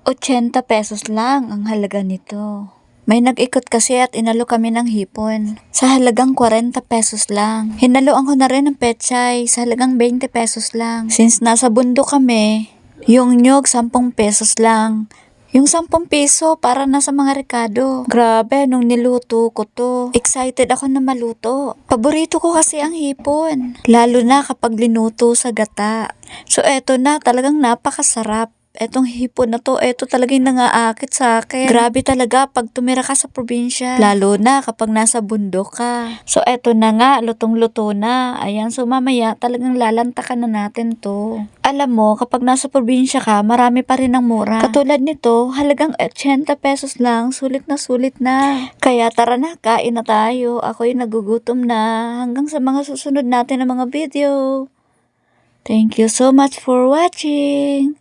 ₱80 lang ang halaga nito. May nag-ikot kasi at inalo kami ng hipon. Sa halagang ₱40 lang. Hinaluan ko na rin ng pechay sa halagang ₱20 lang. Since nasa bundok kami, yung nyog ₱10 lang. Yung ₱10 para nasa mga rekado. Grabe, nung niluto ko to, excited ako na maluto. Paborito ko kasi ang hipon. Lalo na kapag linuto sa gata. So eto na, talagang napakasarap. Etong hipon na to, eto talagang nangaakit sa akin. Grabe talaga pag tumira ka sa probinsya. Lalo na kapag nasa bundok ka. So eto na nga, lutong-luto na. Ayan, so mamaya talagang lalantakan na natin to. Alam mo, kapag nasa probinsya ka, marami pa rin ang mura. Katulad nito, halagang ₱80 lang, sulit na. Kaya tara na, kain na tayo. Ako'y nagugutom na. Hanggang sa mga susunod natin na mga video. Thank you so much for watching.